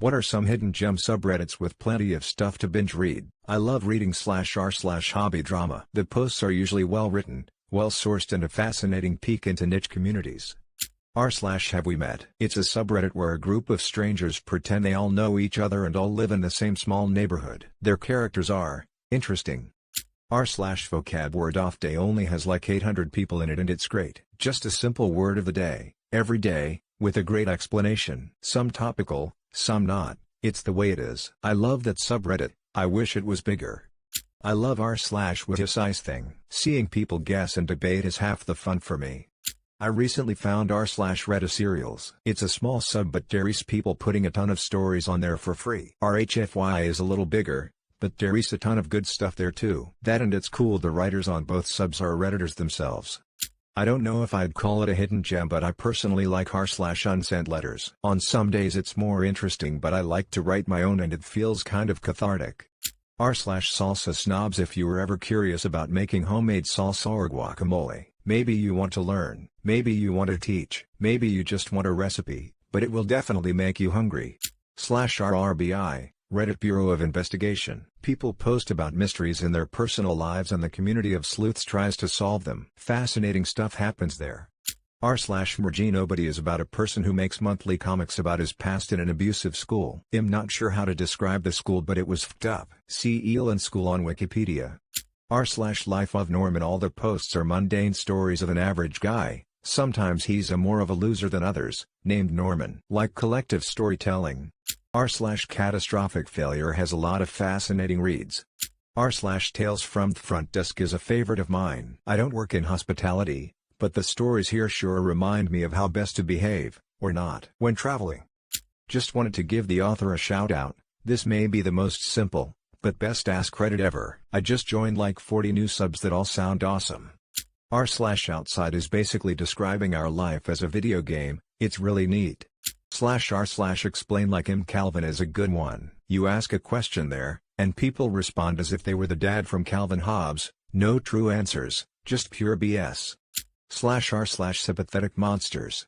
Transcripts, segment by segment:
What are some hidden gem subreddits with plenty of stuff to binge read? I love reading /r/hobby drama. The posts are usually well written, well sourced, and a fascinating peek into niche communities. r/have we met? It's a subreddit where a group of strangers pretend they all know each other and all live in the same small neighborhood. Their characters are interesting. r/vocab word of day only has like 800 people in it, and it's great. Just a simple word of the day, every day, with a great explanation. Some topical, some not. It's the way it is. I love that subreddit. I wish it was bigger. I love r/with this ice thing. Seeing people guess and debate is half the fun for me. I recently found r/Reddit cereals. It's a small sub, but there's people putting a ton of stories on there for free. rhfy is a little bigger, but there's a ton of good stuff there too. That, and it's cool the writers on both subs are redditors themselves. I don't know if I'd call it a hidden gem, but I personally like r/unsent letters. On some days it's more interesting, but I like to write my own and it feels kind of cathartic. r/salsa snobs. If you were ever curious about making homemade salsa or guacamole, maybe you want to learn, maybe you want to teach, maybe you just want a recipe, but it will definitely make you hungry. /RRBI, Reddit Bureau of Investigation. People post about mysteries in their personal lives and the community of sleuths tries to solve them. Fascinating stuff happens there. r/Mergy. Nobody is about a person who makes monthly comics about his past in an abusive school. I'm not sure how to describe the school, but it was f'd up. See Elon School on Wikipedia. r/Life of Norman. All the posts are mundane stories of an average guy, sometimes he's more of a loser than others, named Norman. Like collective storytelling. r/Catastrophic Failure has a lot of fascinating reads. r/Tales from the Front Desk is a favorite of mine. I don't work in hospitality, but the stories here sure remind me of how best to behave, or not, when traveling. Just wanted to give the author a shout out. This may be the most simple, but best AskReddit ever. I just joined like 40 new subs that all sound awesome. r/Outside is basically describing our life as a video game. It's really neat. /r/explain like Calvin is a good one. You ask a question there, and people respond as if they were the dad from Calvin Hobbes. No true answers, just pure BS. /r/sympathetic monsters.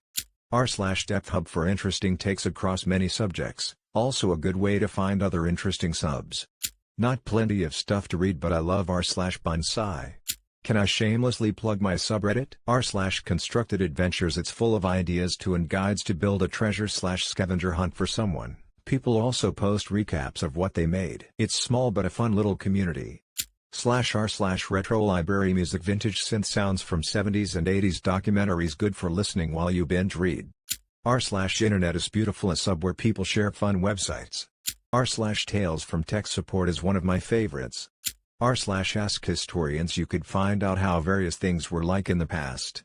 r/depth hub for interesting takes across many subjects, also a good way to find other interesting subs. Not plenty of stuff to read, but I love r/bonsai. Can I shamelessly plug my subreddit? r/constructed adventures. It's full of ideas to and guides to build a treasure/scavenger hunt for someone. People also post recaps of what they made. It's small but a fun little community. /r/retro library. Music. Vintage synth sounds from 70s and 80s documentaries, good for listening while you binge read. r/internet is beautiful. A sub where people share fun websites. r/tales from tech support is one of my favorites. r/ask historians. You could find out how various things were like in the past.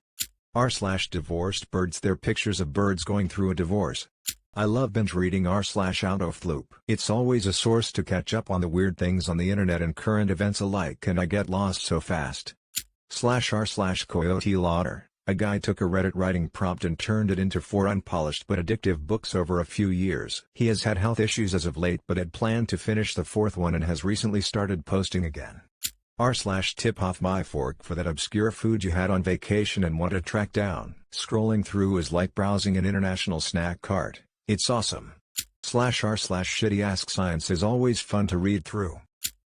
r/divorced birds. They're pictures of birds going through a divorce. I love binge reading r/autofloop. It's always a source to catch up on the weird things on the internet and current events alike, and I get lost so fast. /r/coyote lauder. A guy took a Reddit writing prompt and turned it into 4 unpolished but addictive books over a few years. He has had health issues as of late, but had planned to finish the 4th one and has recently started posting again. r/tip off my fork for that obscure food you had on vacation and want to track down. Scrolling through is like browsing an international snack cart. It's awesome. /r/shitty ask science is always fun to read through.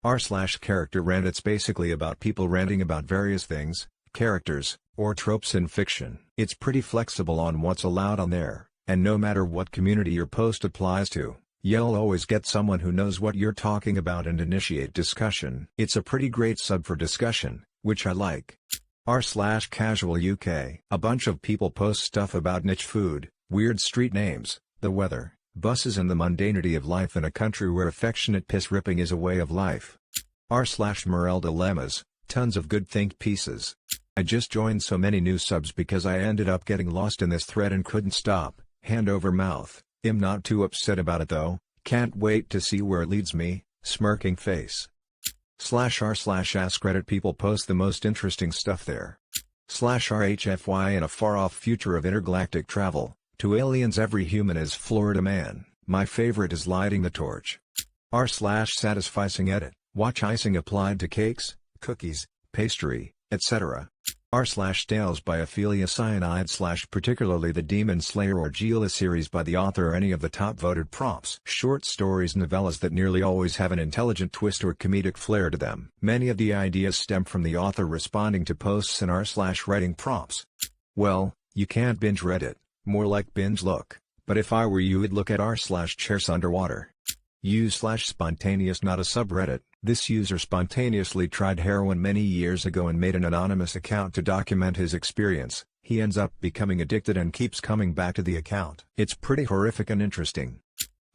r/character rant. It's basically about people ranting about various things, characters, or tropes in fiction. It's pretty flexible on what's allowed on there, and no matter what community your post applies to, you'll always get someone who knows what you're talking about and initiate discussion. It's a pretty great sub for discussion, which I like. r/casual UK. A bunch of people post stuff about niche food, weird street names, the weather, buses, and the mundanity of life in a country where affectionate piss-ripping is a way of life. r/moral dilemmas. Tons of good think pieces. I just joined so many new subs because I ended up getting lost in this thread and couldn't stop. Hand over mouth. I'm not too upset about it though, can't wait to see where it leads me, smirking face. /r/AskReddit. People post the most interesting stuff there. /rhfy. In a far-off future of intergalactic travel, to aliens every human is Florida man. My favorite is lighting the torch. r/satisficing edit. Watch icing applied to cakes, cookies, pastry, etc. r/tales by Ophelia Cyanide / particularly the Demon Slayer or Gila series by the author or any of the top voted prompts. Short stories, novellas that nearly always have an intelligent twist or comedic flair to them. Many of the ideas stem from the author responding to posts and r/writing prompts. Well, you can't binge Reddit, more like binge look, but if I were you would look at r/chairs underwater. U/spontaneous, not a subreddit. This user spontaneously tried heroin many years ago and made an anonymous account to document his experience. He ends up becoming addicted and keeps coming back to the account. It's pretty horrific and interesting.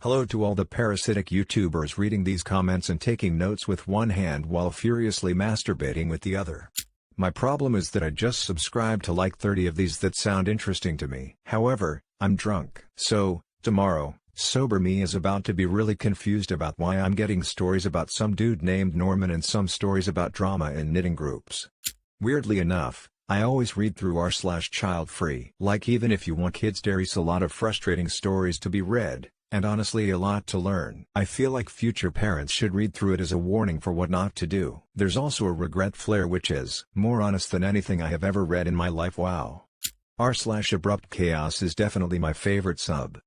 Hello to all the parasitic YouTubers reading these comments and taking notes with one hand while furiously masturbating with the other. My problem is that I just subscribed to like 30 of these that sound interesting to me. However, I'm drunk. So, tomorrow, sober me is about to be really confused about why I'm getting stories about some dude named Norman and some stories about drama in knitting groups. Weirdly enough, I always read through r/child-free. Like, even if you want kids, there's a lot of frustrating stories to be read, and honestly a lot to learn. I feel like future parents should read through it as a warning for what not to do. There's also a regret flair which is more honest than anything I have ever read in my life. Wow. r/abrupt chaos is definitely my favorite sub.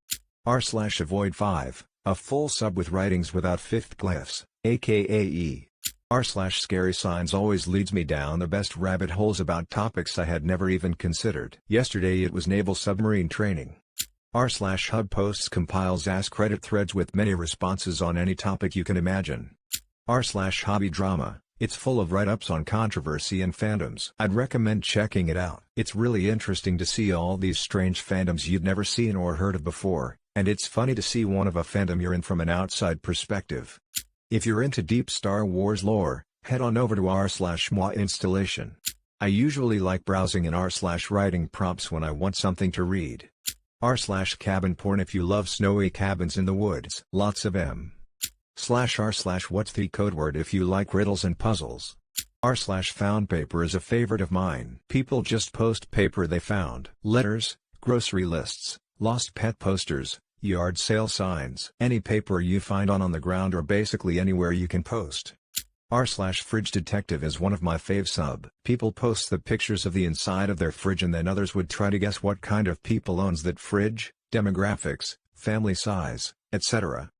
r/avoid 5, a full sub with writings without fifth glyphs, aka r/scary signs always leads me down the best rabbit holes about topics I had never even considered. Yesterday it was naval submarine training. r/hub posts compiles AskReddit threads with many responses on any topic you can imagine. r/hobby drama. It's full of write-ups on controversy and fandoms. I'd recommend checking it out. It's really interesting to see all these strange fandoms you'd never seen or heard of before, and it's funny to see one of a fandom you're in from an outside perspective. If you're into deep Star Wars lore, head on over to r/moi installation. I usually like browsing in r/writing prompts when I want something to read. r/cabin porn if you love snowy cabins in the woods. Lots of m. /r/what's the code word if you like riddles and puzzles. r/found paper is a favorite of mine. People just post paper they found. Letters, grocery lists, lost pet posters, yard sale signs. Any paper you find on the ground or basically anywhere you can post. r/fridge detective is one of my fave sub. People post the pictures of the inside of their fridge and then others would try to guess what kind of people owns that fridge, demographics, family size, etc.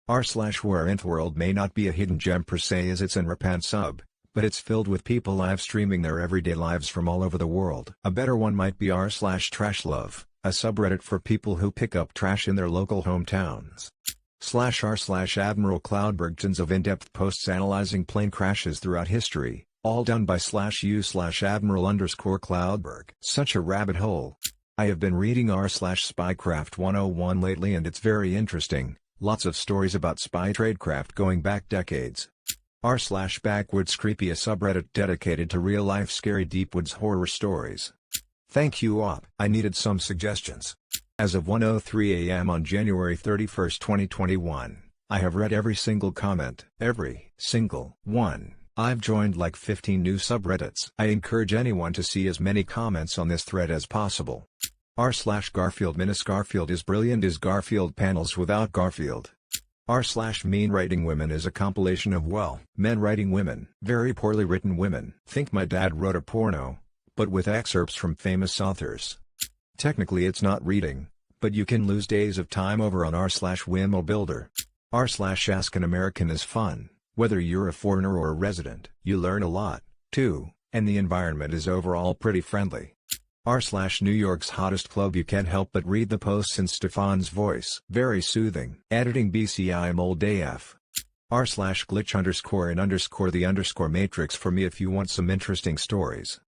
r/where Intworld may not be a hidden gem per se as it's an repant sub, but it's filled with people live streaming their everyday lives from all over the world. A better one might be r/trashlove, a subreddit for people who pick up trash in their local hometowns. /r/Admiral Cloudberg, tons of in-depth posts analyzing plane crashes throughout history, all done by /u/Admiral_Cloudberg. Such a rabbit hole. I have been reading r/Spycraft 101 lately and it's very interesting. Lots of stories about spy tradecraft going back decades. r/Backwoods Creepy, a subreddit dedicated to real-life scary deepwoods horror stories. Thank you op. I needed some suggestions. As of 1:03 a.m. on January 31, 2021, I have read every single comment. Every single one. I've joined like 15 new subreddits. I encourage anyone to see as many comments on this thread as possible. r/Garfield Garfield is brilliant is Garfield panels without Garfield. r/mean writing women is a compilation of men writing women. Very poorly written women. Think my dad wrote a porno, but with excerpts from famous authors. Technically it's not reading, but you can lose days of time over on r/Wimble Builder. r/Ask an American is fun, whether you're a foreigner or a resident. You learn a lot, too, and the environment is overall pretty friendly. r/New York's hottest club, you can't help but read the posts in Stefan's voice. Very soothing. Editing BCI mold AF. r/glitch_in_the_ matrix for me if you want some interesting stories.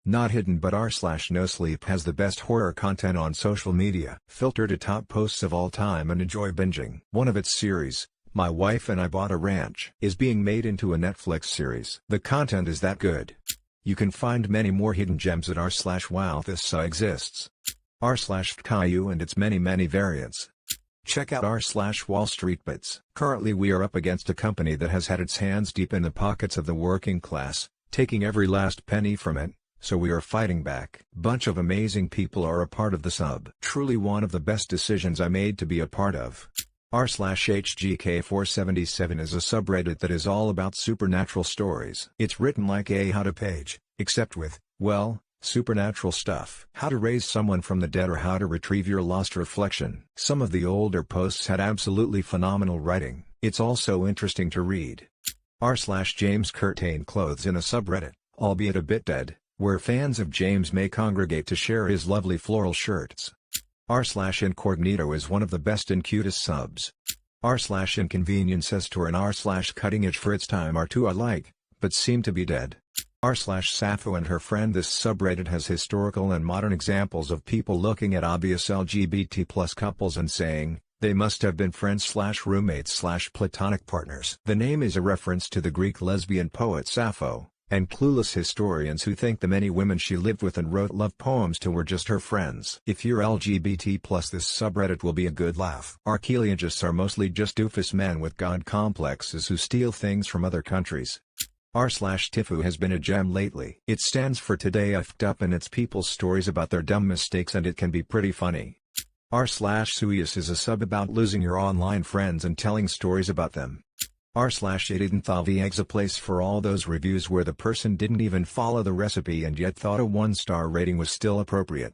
Not hidden, but r/nosleep has the best horror content on social media. Filter to top posts of all time and enjoy binging. One of its series, My Wife and I Bought a Ranch, is being made into a Netflix series. The content is that good. You can find many more hidden gems at r/wow this exists. r/Caillou and its many variants. Check out r/Wall Street Bits. Currently we are up against a company that has had its hands deep in the pockets of the working class, taking every last penny from it. So we are fighting back. Bunch of amazing people are a part of the sub. Truly one of the best decisions I made to be a part of. r/HGK477 is a subreddit that is all about supernatural stories. It's written like a how-to page, except with, well, supernatural stuff. How to raise someone from the dead or how to retrieve your lost reflection. Some of the older posts had absolutely phenomenal writing. It's also interesting to read. r/James Curtain clothes in a subreddit, albeit a bit dead, where fans of James may congregate to share his lovely floral shirts. r/Incognito is one of the best and cutest subs. r/Inconvenience Store and r/Cutting Edge for its time are two I like, but seem to be dead. r/Sappho and her friend. This subreddit has historical and modern examples of people looking at obvious LGBT+ couples and saying, they must have been friends/roommates/platonic partners. The name is a reference to the Greek lesbian poet Sappho, and clueless historians who think the many women she lived with and wrote love poems to were just her friends. If you're LGBT+, this subreddit will be a good laugh. Archaeologists are mostly just doofus men with god complexes who steal things from other countries. r/Tifu has been a gem lately. It stands for Today I F'd Up and it's people's stories about their dumb mistakes and it can be pretty funny. r/Suyas is a sub about losing your online friends and telling stories about them. r/Edidanthavi is a place for all those reviews where the person didn't even follow the recipe and yet thought a 1-star rating was still appropriate.